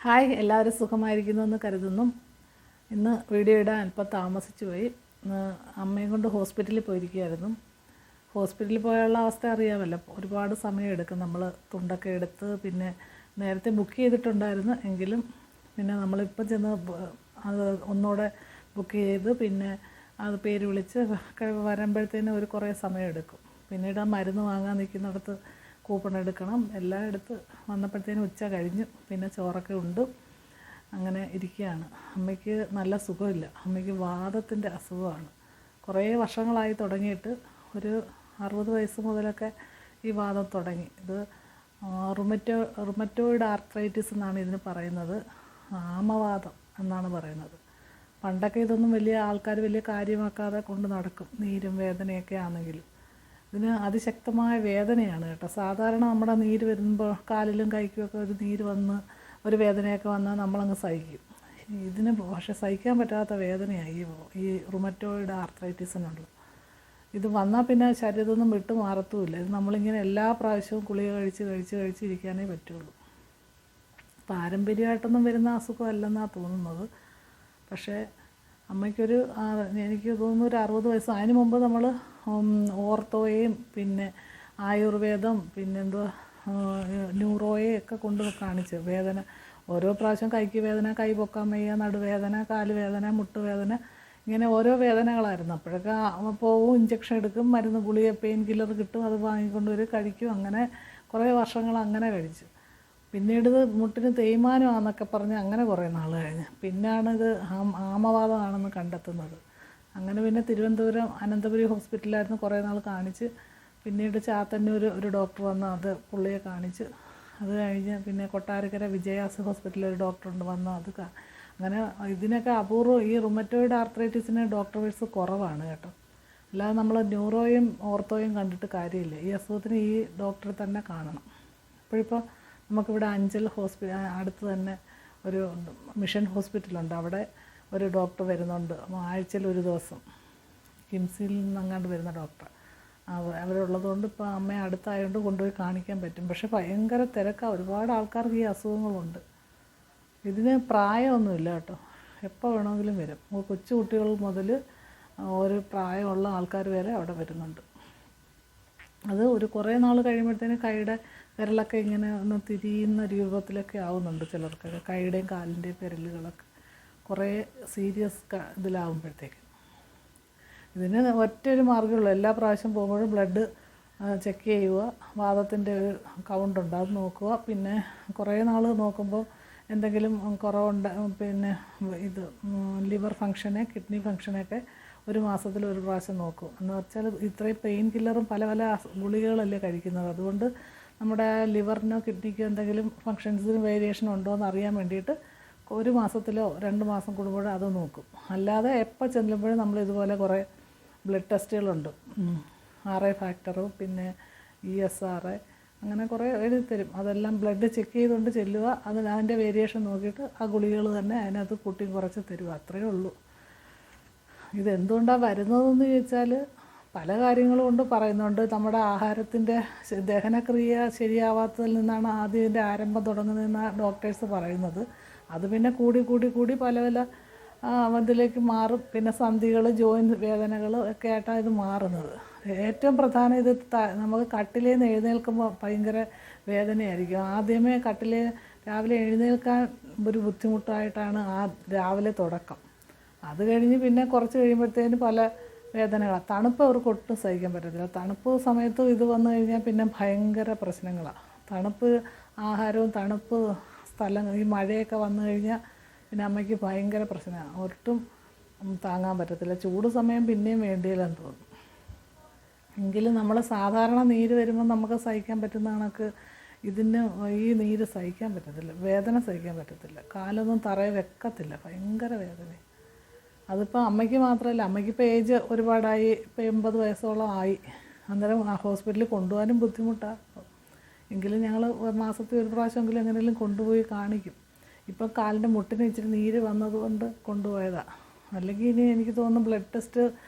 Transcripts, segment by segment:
Hi, എല്ലാവരും സുഖമായിരിക്കുന്നു എന്ന് കരുതുന്നു. ഇന്ന് വീഡിയോ ഇടാൻ അല്പം താമസിച്ചു പോയി. അമ്മയും കൊണ്ട് ഹോസ്പിറ്റലിൽ പോയിരിക്കുകയായിരുന്നു. ഹോസ്പിറ്റലിൽ പോയുള്ള അവസ്ഥ അറിയാമല്ലോ, ഒരുപാട് സമയമെടുക്കും. നമ്മൾ തുണ്ടൊക്കെ എടുത്ത് പിന്നെ നേരത്തെ ബുക്ക് ചെയ്തിട്ടുണ്ടായിരുന്നു എങ്കിലും പിന്നെ നമ്മളിപ്പം ചെന്ന് അത് ഒന്നുകൂടെ ബുക്ക് ചെയ്ത് പിന്നെ അത് പേര് വിളിച്ച് വരുമ്പോഴത്തേനും കുറേ സമയമെടുക്കും. പിന്നീട് ആ മരുന്ന് വാങ്ങാൻ നിൽക്കുന്നിടത്ത് കൂപ്പൺ എടുക്കണം. എല്ലാം എടുത്ത് വന്നപ്പോഴത്തേനും ഉച്ച കഴിഞ്ഞു. പിന്നെ ചോറൊക്കെ ഉണ്ട് അങ്ങനെ ഇരിക്കുകയാണ്. അമ്മയ്ക്ക് നല്ല സുഖമില്ല. അമ്മയ്ക്ക് വാതത്തിൻ്റെ അസുഖമാണ്. കുറേ വർഷങ്ങളായി തുടങ്ങിയിട്ട്. ഒരു 60 വയസ്സ് മുതലൊക്കെ ഈ വാദം തുടങ്ങി. ഇത് റുമറ്റോയിഡ് ആർത്രൈറ്റിസ് എന്നാണ് ഇതിന് പറയുന്നത്. ആമവാദം എന്നാണ് പറയുന്നത്. പണ്ടൊക്കെ ഇതൊന്നും വലിയ ആൾക്കാർ വലിയ കാര്യമാക്കാതെ കൊണ്ട് നടക്കും, നീരും വേദനയൊക്കെ ആണെങ്കിലും. ഇതിന് അതിശക്തമായ വേദനയാണ് കേട്ടോ. സാധാരണ നമ്മുടെ നീര് വരുമ്പോൾ കാലിലും കൈക്കുമൊക്കെ ഒരു നീര് വന്ന് ഒരു വേദനയൊക്കെ വന്നാൽ നമ്മളങ്ങ് സഹിക്കും. ഇതിന് പക്ഷേ സഹിക്കാൻ പറ്റാത്ത വേദനയായി ഈ റുമറ്റോയിഡ് ആർത്രൈറ്റിസിനുള്ളത്. ഇത് വന്നാൽ പിന്നെ ശരീരമൊന്നും വിട്ട് മാറത്തുമില്ല. ഇത് നമ്മളിങ്ങനെ എല്ലാ പ്രാവശ്യവും ഗുളിക കഴിച്ചിരിക്കാനേ പറ്റുള്ളൂ. പാരമ്പര്യമായിട്ടൊന്നും വരുന്ന അസുഖമല്ലെന്നാണ് തോന്നുന്നത്. പക്ഷേ എനിക്ക് തോന്നുന്നു ഒരു 60 വയസ്സ്. അതിന് മുമ്പ് നമ്മൾ ഓർത്തോയെയും പിന്നെ ആയുർവേദം പിന്നെന്തോ ന്യൂറോയൊക്കെ കൊണ്ട് കാണിച്ച് വേദന ഓരോ പ്രാവശ്യം കൈക്ക് വേദന, കൈ പൊക്കാൻ വയ്യ, നടുവേദന, കാല് വേദന, മുട്ടുവേദന, ഇങ്ങനെ ഓരോ വേദനകളായിരുന്നു. അപ്പോഴൊക്കെ പോവും, ഇഞ്ചക്ഷൻ എടുക്കും, മരുന്ന് ഗുളിക പെയിൻ കില്ലർ കിട്ടും, അത് വാങ്ങിക്കൊണ്ടുവരും, കഴിക്കും. അങ്ങനെ കുറേ വർഷങ്ങൾ അങ്ങനെ കഴിച്ചു. പിന്നീട് ഇത് മുട്ടിന് തേയ്മാനമാണെന്നൊക്കെ പറഞ്ഞ് അങ്ങനെ കുറേ നാൾ കഴിഞ്ഞ് പിന്നാണിത് ആമവാദമാണെന്ന് കണ്ടെത്തുന്നത്. അങ്ങനെ പിന്നെ തിരുവനന്തപുരം അനന്തപുരി ഹോസ്പിറ്റലായിരുന്നു കുറേ നാൾ കാണിച്ച്. പിന്നീട് ചാത്തന്നൂർ ഒരു ഡോക്ടർ വന്ന് അത് പുള്ളിയെ കാണിച്ച്. അത് കഴിഞ്ഞ് പിന്നെ കൊട്ടാരക്കര വിജയാസ് ഹോസ്പിറ്റലിൽ ഒരു ഡോക്ടറുണ്ട് വന്ന് അത് അങ്ങനെ ഇതിനൊക്കെ അപൂർവം. ഈ റുമറ്റോയിഡ് ആർത്രൈറ്റിസിന് ഡോക്ടേഴ്സ് കുറവാണ് കേട്ടോ. അല്ലാതെ നമ്മൾ ന്യൂറോയും ഓർത്തോയും കണ്ടിട്ട് കാര്യമില്ല. ഈ അസുഖത്തിന് ഈ ഡോക്ടറെ തന്നെ കാണണം. ഇപ്പോഴിപ്പോൾ നമുക്കിവിടെ അഞ്ചൽ അടുത്ത് തന്നെ ഒരു മിഷൻ ഹോസ്പിറ്റലുണ്ട്. അവിടെ ഒരു ഡോക്ടർ വരുന്നുണ്ട് ആഴ്ചയിൽ ഒരു ദിവസം. കിംസിൽ നിന്നങ്ങാണ്ട് വരുന്ന ഡോക്ടർ അവരുള്ളതുകൊണ്ട് ഇപ്പോൾ അമ്മയെ അടുത്തായതുകൊണ്ട് കൊണ്ടുപോയി കാണിക്കാൻ പറ്റും. പക്ഷെ ഭയങ്കര തിരക്കാണ്. ഒരുപാട് ആൾക്കാർക്ക് ഈ അസുഖങ്ങളുണ്ട്. ഇതിന് പ്രായമൊന്നുമില്ല കേട്ടോ. എപ്പോൾ വേണമെങ്കിലും വരും. കൊച്ചു കുട്ടികൾ മുതൽ ഒരു പ്രായമുള്ള ആൾക്കാർ വരെ അവിടെ വരുന്നുണ്ട്. അത് കുറേ നാൾ കഴിയുമ്പോഴത്തേന് കൈയുടെ വിരലൊക്കെ ഇങ്ങനെ ഒന്ന് തിരിയുന്ന രൂപത്തിലൊക്കെ ആവുന്നുണ്ട് ചിലർക്കൊക്കെ. കൈയുടെയും കാലിൻ്റെയും വിരലുകളൊക്കെ കുറേ സീരിയസ് ഇതിലാവുമ്പോഴത്തേക്ക്. ഇതിന് ഒറ്റൊരു മാർഗ്ഗമുള്ളൂ. എല്ലാ പ്രാവശ്യം പോകുമ്പോഴും ബ്ലഡ് ചെക്ക് ചെയ്യുക, വാദത്തിൻ്റെ ഒരു കൗണ്ടുണ്ട് അത് നോക്കുക. പിന്നെ കുറേ നാൾ നോക്കുമ്പോൾ എന്തെങ്കിലും കുറവുണ്ട്, പിന്നെ ഇത് ലിവർ ഫങ്ഷന്, കിഡ്നി ഫങ്ഷനൊക്കെ ഒരു മാസത്തിൽ ഒരു പ്രാവശ്യം നോക്കും. എന്ന് വെച്ചാൽ ഇത്രയും പെയിൻ കില്ലറും പല പല ഗുളികകളല്ലേ കഴിക്കുന്നത്. അതുകൊണ്ട് നമ്മുടെ ലിവറിനോ കിഡ്നിക്കോ എന്തെങ്കിലും ഫങ്ഷൻസിന് വേരിയേഷൻ ഉണ്ടോ എന്ന് അറിയാൻ വേണ്ടിയിട്ട് ഒരു മാസത്തിലോ 2 മാസം കൂടുമ്പോഴോ അത് നോക്കും. അല്ലാതെ എപ്പോൾ ചെല്ലുമ്പോഴും നമ്മൾ ഇതുപോലെ കുറേ ബ്ലഡ് ടെസ്റ്റുകളുണ്ട്. RA ഫാക്ടറും പിന്നെ ESR അങ്ങനെ കുറേ എഴുതി തരും. അതെല്ലാം ബ്ലഡ് ചെക്ക് ചെയ്തുകൊണ്ട് ചെല്ലുക. അതിൻ്റെ വേരിയേഷൻ നോക്കിയിട്ട് ആ ഗുളികകൾ തന്നെ അതിനകത്ത് കൂട്ടി കുറച്ച് തരുക. അത്രയേ ഉള്ളൂ. ഇതെന്തുകൊണ്ടാണ് വരുന്നതെന്ന് ചോദിച്ചാൽ പല കാര്യങ്ങളും കൊണ്ട് പറയുന്നുണ്ട്. നമ്മുടെ ആഹാരത്തിൻ്റെ ദഹനക്രിയ ശരിയാവാത്തതിൽ നിന്നാണ് ആദ്യം ഇതിൻ്റെ ആരംഭം തുടങ്ങുന്നതെന്നാണ് ഡോക്ടേഴ്സ് പറയുന്നത്. അത് പിന്നെ കൂടി പല പല ഇതിലേക്ക് മാറും. പിന്നെ സന്ധികൾ, ജോയിൻറ്റ് വേദനകൾ ഒക്കെ ആയിട്ടാണ് ഇത് മാറുന്നത്. ഏറ്റവും പ്രധാനം ഇത് നമുക്ക് കട്ടിലിൽ നിന്ന് എഴുന്നേൽക്കുമ്പോൾ ഭയങ്കര വേദനയായിരിക്കും. ആദ്യമേ രാവിലെ എഴുന്നേൽക്കാൻ ഒരു ബുദ്ധിമുട്ടായിട്ടാണ് ആ രാവിലെ തുടക്കം. അത് കഴിഞ്ഞ് പിന്നെ കുറച്ച് കഴിയുമ്പോഴത്തേന് പല വേദനകളാണ്. തണുപ്പ് അവർക്ക് ഒട്ടും സഹിക്കാൻ പറ്റത്തില്ല. തണുപ്പ് സമയത്തും ഇത് വന്നു കഴിഞ്ഞാൽ പിന്നെ ഭയങ്കര പ്രശ്നങ്ങളാണ്. തണുപ്പ് ആഹാരവും തണുപ്പ് സ്ഥലങ്ങൾ, ഈ മഴയൊക്കെ വന്നു കഴിഞ്ഞാൽ പിന്നെ അമ്മയ്ക്ക് ഭയങ്കര പ്രശ്നമാണ്. ഒട്ടും താങ്ങാൻ പറ്റത്തില്ല. ചൂട് സമയം പിന്നെയും വേണ്ടിയില്ലെന്ന് തോന്നും. എങ്കിലും നമ്മൾ സാധാരണ നീര് വരുമ്പോൾ നമുക്ക് സഹിക്കാൻ പറ്റുന്ന കണക്ക് ഇതിന് ഈ നീര് സഹിക്കാൻ പറ്റത്തില്ല. വേദന സഹിക്കാൻ പറ്റത്തില്ല. കാലൊന്നും തറയിൽ വെക്കത്തില്ല. ഭയങ്കര വേദന. അതിപ്പോൾ അമ്മയ്ക്ക് മാത്രമല്ല, അമ്മയ്ക്കിപ്പോൾ ഏജ് ഒരുപാടായി. ഇപ്പോൾ 80 വയസ്സോളം ആയി. അന്നേരം ആ ഹോസ്പിറ്റലിൽ കൊണ്ടുപോകാനും ബുദ്ധിമുട്ടാണ്. എങ്കിലും ഞങ്ങൾ മാസത്തിൽ ഒരു പ്രാവശ്യമെങ്കിലും എങ്ങനെയെങ്കിലും കൊണ്ടുപോയി കാണിക്കും. ഇപ്പം കാലിൻ്റെ മുട്ടിന് ഇച്ചിരി നീര് വന്നതുകൊണ്ട് കൊണ്ടുപോയതാണ്. അല്ലെങ്കിൽ ഇനി എനിക്ക് തോന്നുന്നു ബ്ലഡ് ടെസ്റ്റ്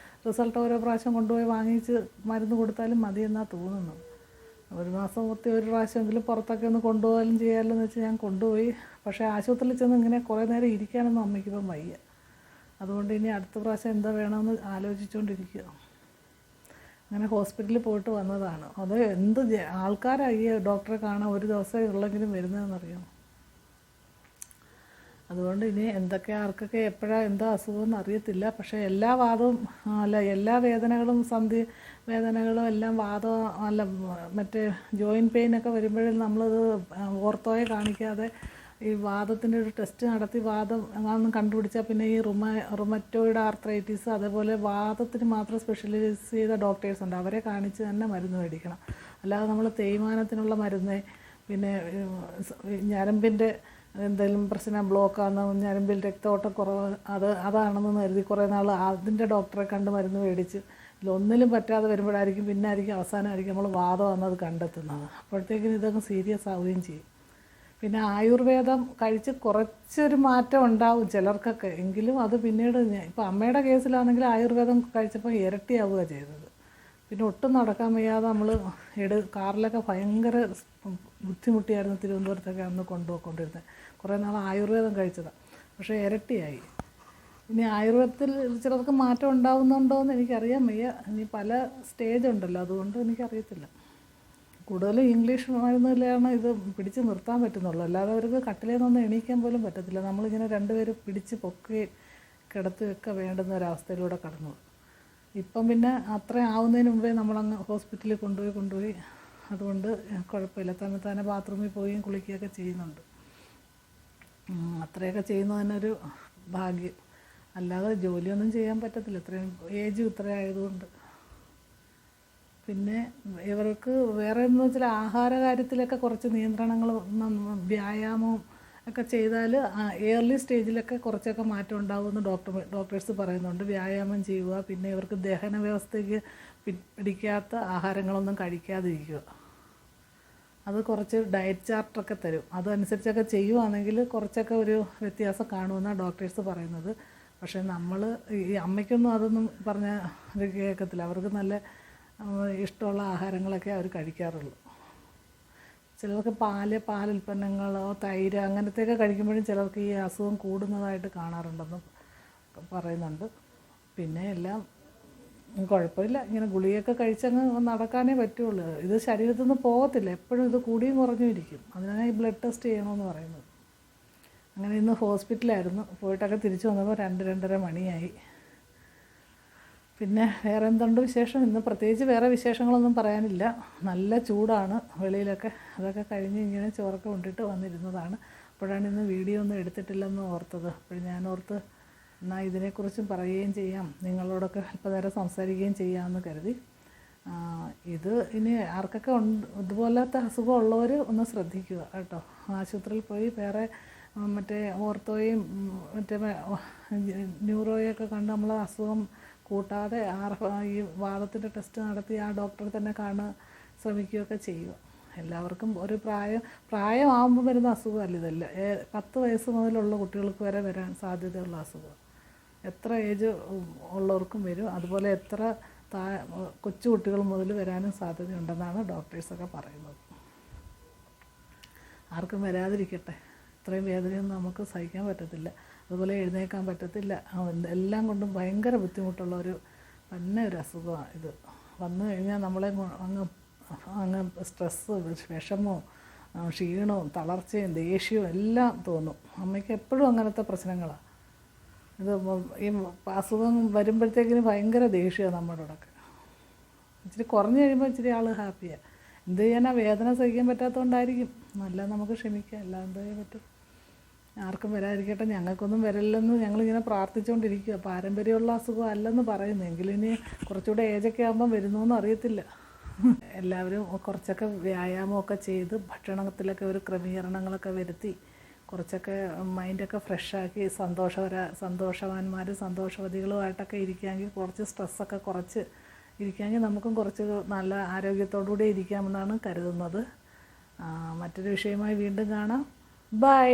റിസൾട്ട് ഓരോ പ്രാവശ്യം കൊണ്ടുപോയി വാങ്ങിച്ച് മരുന്ന് കൊടുത്താലും മതിയെന്നാണ് തോന്നുന്നത്. ഒരു മാസം ഒത്തി ഒരു പ്രാവശ്യമെങ്കിലും പുറത്തൊക്കെ ഒന്ന് കൊണ്ടുപോകാനും ചെയ്യാമല്ലോ എന്ന് വെച്ച് ഞാൻ കൊണ്ടുപോയി. പക്ഷേ ആശുപത്രിയിൽ ചെന്ന് ഇങ്ങനെ കുറേ നേരം ഇരിക്കാനൊന്നും അമ്മയ്ക്കിപ്പം വയ്യ. അതുകൊണ്ട് ഇനി അടുത്ത പ്രാവശ്യം എന്താ വേണമെന്ന് ആലോചിച്ചുകൊണ്ടിരിക്കുക. അങ്ങനെ ഹോസ്പിറ്റലിൽ പോയിട്ട് വന്നതാണ്. അത് എന്ത് ആൾക്കാരാണ് ഈ ഡോക്ടറെ കാണാൻ ഒരു ദിവസം ഉള്ളെങ്കിലും വരുന്നതെന്നറിയാമോ. അതുകൊണ്ട് ഇനി എന്തൊക്കെ ആർക്കൊക്കെ എപ്പോഴാണ് എന്താ അസുഖമെന്ന് അറിയത്തില്ല. പക്ഷേ എല്ലാ വാദവും എല്ലാ വേദനകളും സന്ധി വേദനകളും എല്ലാം വാദം മറ്റേ ജോയിൻറ്റ് പെയിനൊക്കെ വരുമ്പോഴും നമ്മളത് ഓർത്തോയെ കാണിക്കാതെ ഈ വാദത്തിൻ്റെ ഒരു ടെസ്റ്റ് നടത്തി വാദം അതൊന്നും കണ്ടുപിടിച്ചാൽ പിന്നെ ഈ റുമറ്റോയിഡ് ആർത്രൈറ്റിസ് അതേപോലെ വാദത്തിന് മാത്രം സ്പെഷ്യലൈസ് ചെയ്ത ഡോക്ടേഴ്സുണ്ട്. അവരെ കാണിച്ച് തന്നെ മരുന്ന് മേടിക്കണം. അല്ലാതെ നമ്മൾ തേയ്മാനത്തിനുള്ള മരുന്ന് പിന്നെ ഞരമ്പിൻ്റെ എന്തെങ്കിലും പ്രശ്നം ബ്ലോക്കാണെന്ന് ഞരമ്പിൽ രക്തഓട്ടക്കുറവ് അതാണെന്ന് കരുതി കുറേ നാൾ അതിൻ്റെ ഡോക്ടറെ കണ്ട് മരുന്ന് മേടിച്ച് ഇതിലൊന്നിലും പറ്റാതെ വരുമ്പോഴായിരിക്കും അവസാനമായിരിക്കും നമ്മൾ വാദം വന്നത് കണ്ടെത്തുന്നത്. അപ്പോഴത്തേക്കിനും ഇതൊക്കെ സീരിയസ് ആവുകയും ചെയ്യും. പിന്നെ ആയുർവേദം കഴിച്ച് കുറച്ചൊരു മാറ്റം ഉണ്ടാവും ചിലർക്കൊക്കെ. എങ്കിലും അത് പിന്നീട് ഇപ്പോൾ അമ്മയുടെ കേസിലാണെങ്കിൽ ആയുർവേദം കഴിച്ചപ്പോൾ ഇരട്ടിയാവുക ചെയ്തത്. പിന്നെ ഒട്ടും നടക്കാൻ വയ്യാതെ നമ്മൾ കാറിലൊക്കെ ഭയങ്കര ബുദ്ധിമുട്ടിയായിരുന്നു തിരുവനന്തപുരത്തൊക്കെ അന്ന് കൊണ്ടുപോയിക്കൊണ്ടിരുന്നത്. കുറേ നാൾ ആയുർവേദം കഴിച്ചതാണ്. പക്ഷേ ഇരട്ടിയായി. ഇനി ആയുർവേദത്തിൽ ചിലർക്ക് മാറ്റം ഉണ്ടാകുന്നുണ്ടോ എന്ന് എനിക്കറിയാൻ വയ്യ. ഇനി പല സ്റ്റേജ് ഉണ്ടല്ലോ, അതുകൊണ്ട് എനിക്കറിയത്തില്ല. കൂടുതലും ഇംഗ്ലീഷ് മരുന്നിലാണ് ഇത് പിടിച്ച് നിർത്താൻ പറ്റുന്നുള്ളൂ. അല്ലാതെ അവർക്ക് കട്ടിലേൽ നിന്ന് എണീക്കാൻ പോലും പറ്റത്തില്ല. നമ്മളിങ്ങനെ രണ്ടുപേരും പിടിച്ച് പൊക്കുകയും കിടത്തുകയൊക്കെ വേണ്ടുന്ന ഒരവസ്ഥയിലൂടെ കടന്നു. ഇപ്പം പിന്നെ അത്ര ആവുന്നതിന് മുമ്പേ നമ്മളങ്ങ് ഹോസ്പിറ്റലിൽ കൊണ്ടുപോയി അതുകൊണ്ട് കുഴപ്പമില്ല. തന്നെ ബാത്റൂമിൽ പോയി കുളിക്കുകയൊക്കെ ചെയ്യുന്നുണ്ട്. അത്രയൊക്കെ ചെയ്യുന്നത് തന്നെ ഒരു ഭാഗ്യം. അല്ലാതെ ജോലിയൊന്നും ചെയ്യാൻ പറ്റത്തില്ല, ഇത്രയും ഏജും ഇത്ര ആയതുകൊണ്ട്. പിന്നെ ഇവർക്ക് വേറെ എന്ന് വെച്ചാൽ ആഹാര കാര്യത്തിലൊക്കെ കുറച്ച് നിയന്ത്രണങ്ങൾ വ്യായാമവും ഒക്കെ ചെയ്താൽ ഏർലി സ്റ്റേജിലൊക്കെ കുറച്ചൊക്കെ മാറ്റം ഉണ്ടാകുമെന്ന് ഡോക്ടേഴ്സ് പറയുന്നുണ്ട്. വ്യായാമം ചെയ്യുക, പിന്നെ ഇവർക്ക് ദഹന വ്യവസ്ഥയ്ക്ക് പിടിക്കാത്ത ആഹാരങ്ങളൊന്നും കഴിക്കാതിരിക്കുക. അത് കുറച്ച് ഡയറ്റ് ചാർട്ടൊക്കെ തരും. അതനുസരിച്ചൊക്കെ ചെയ്യുവാണെങ്കിൽ കുറച്ചൊക്കെ ഒരു വ്യത്യാസം കാണുമെന്നാണ് ഡോക്ടേഴ്സ് പറയുന്നത്. പക്ഷേ നമ്മൾ ഈ അമ്മയ്ക്കൊന്നും അതൊന്നും പറഞ്ഞാൽ കേൾക്കത്തില്ല. അവർക്ക് നല്ല ഇഷ്ടമുള്ള ആഹാരങ്ങളൊക്കെ അവർ കഴിക്കാറുള്ളൂ. ചിലർക്ക് പാലുൽപ്പന്നങ്ങളോ തൈര് അങ്ങനത്തെയൊക്കെ കഴിക്കുമ്പോഴും ചിലർക്ക് ഈ അസുഖം കൂടുന്നതായിട്ട് കാണാറുണ്ടെന്ന് പറയുന്നുണ്ട്. പിന്നെ എല്ലാം കുഴപ്പമില്ല, ഇങ്ങനെ ഗുളികയൊക്കെ കഴിച്ചങ്ങ് നടക്കാനേ പറ്റുള്ളൂ. ഇത് ശരീരത്തിൽ നിന്ന് പോകത്തില്ല, എപ്പോഴും ഇത് കൂടിയും കുറഞ്ഞും ഇരിക്കും. അതിനാണ് ഈ ബ്ലഡ് ടെസ്റ്റ് ചെയ്യണമെന്ന് പറയുന്നത്. അങ്ങനെ ഇന്ന് ഹോസ്പിറ്റലായിരുന്നു. പോയിട്ടൊക്കെ തിരിച്ചു വന്നപ്പോൾ 2-2:30 മണിയായി. പിന്നെ വേറെ എന്തുണ്ട് വിശേഷം? ഇന്ന് പ്രത്യേകിച്ച് വേറെ വിശേഷങ്ങളൊന്നും പറയാനില്ല. നല്ല ചൂടാണ് വെളിയിലൊക്കെ. അതൊക്കെ കഴിഞ്ഞ് ഇങ്ങനെ ചോറൊക്കെ കൊണ്ടിട്ട് വന്നിരുന്നതാണ്. അപ്പോഴാണ് ഇന്ന് വീഡിയോ ഒന്നും എടുത്തിട്ടില്ലെന്ന് ഓർത്തത്. അപ്പോൾ ഞാൻ ഓർത്ത് എന്നാൽ ഇതിനെക്കുറിച്ചും പറയുകയും ചെയ്യാം, നിങ്ങളോടൊക്കെ അല്പ നേരം സംസാരിക്കുകയും ചെയ്യാമെന്ന് കരുതി. ഇത് ഇനി ആർക്കൊക്കെ ഇതുപോലത്തെ അസുഖമുള്ളവർ ഒന്ന് ശ്രദ്ധിക്കുക കേട്ടോ. ആശുപത്രിയിൽ പോയി വേറെ മറ്റേ ഓർത്തോയും മറ്റേ ന്യൂറോയൊക്കെ കണ്ട് നമ്മൾ അസുഖം കൂട്ടാതെ ഈ വാദത്തിൻ്റെ ടെസ്റ്റ് നടത്തി ആ ഡോക്ടറെ തന്നെ കാണാൻ ശ്രമിക്കുകയൊക്കെ ചെയ്യുക. എല്ലാവർക്കും ഒരു പ്രായമാകുമ്പോൾ വരുന്ന അസുഖമല്ല ഇതല്ല. 10 വയസ്സ് മുതലുള്ള കുട്ടികൾക്ക് വരെ വരാൻ സാധ്യതയുള്ള അസുഖം. എത്ര ഏജ് ഉള്ളവർക്കും വരും. അതുപോലെ എത്ര കൊച്ചു കുട്ടികൾ മുതൽ വരാനും സാധ്യതയുണ്ടെന്നാണ് ഡോക്ടേഴ്സൊക്കെ പറയുന്നത്. ആർക്കും വരാതിരിക്കട്ടെ. ഇത്രയും വേദനയൊന്നും നമുക്ക് സഹിക്കാൻ പറ്റത്തില്ല. അതുപോലെ എഴുന്നേൽക്കാൻ പറ്റത്തില്ല. എല്ലാം കൊണ്ടും ഭയങ്കര ബുദ്ധിമുട്ടുള്ള ഒരു അസുഖമാണ് ഇത്. വന്നു കഴിഞ്ഞാൽ നമ്മളെ അങ്ങ് സ്ട്രെസ്സ്, വിഷമവും ക്ഷീണവും തളർച്ചയും ദേഷ്യവും എല്ലാം തോന്നും. അമ്മയ്ക്ക് എപ്പോഴും അങ്ങനത്തെ പ്രശ്നങ്ങളാണ്. ഇത് ഈ അസുഖം വരുമ്പോഴത്തേക്കിന് ഭയങ്കര ദേഷ്യമാണ് നമ്മളോടൊക്കെ. ഇച്ചിരി കുറഞ്ഞു കഴിയുമ്പോൾ ഇച്ചിരി ആൾ ഹാപ്പിയാണ്. എന്ത് ചെയ്യാനാ, വേദന സഹിക്കാൻ പറ്റാത്തതുകൊണ്ടായിരിക്കും. നല്ല നമുക്ക് ക്ഷമിക്കാം, എല്ലാം എന്ത് ചെയ്യാൻ പറ്റും. ആർക്കും വരാതിരിക്കട്ടെ. ഞങ്ങൾക്കൊന്നും വരില്ലെന്ന് ഞങ്ങളിങ്ങനെ പ്രാർത്ഥിച്ചുകൊണ്ടിരിക്കുക. പാരമ്പര്യമുള്ള അസുഖം അല്ലെന്ന് പറയുന്നു. എങ്കിലും ഇനി കുറച്ചുകൂടെ ഏജൊക്കെ ആകുമ്പം വരുന്നോന്നും അറിയത്തില്ല. എല്ലാവരും കുറച്ചൊക്കെ വ്യായാമമൊക്കെ ചെയ്ത് ഭക്ഷണത്തിലൊക്കെ ഒരു ക്രമീകരണങ്ങളൊക്കെ വരുത്തി കുറച്ചൊക്കെ മൈൻഡൊക്കെ ഫ്രഷാക്കി സന്തോഷവാന്മാരും സന്തോഷവതികളുമായിട്ടൊക്കെ ഇരിക്കുകയെങ്കിൽ കുറച്ച് സ്ട്രെസ്സൊക്കെ കുറച്ച് ഇരിക്കുകയെങ്കിൽ നമുക്കും കുറച്ച് നല്ല ആരോഗ്യത്തോടുകൂടി ഇരിക്കാമെന്നാണ് കരുതുന്നത്. മറ്റൊരു വിഷയമായി വീണ്ടും കാണാം. ബൈ.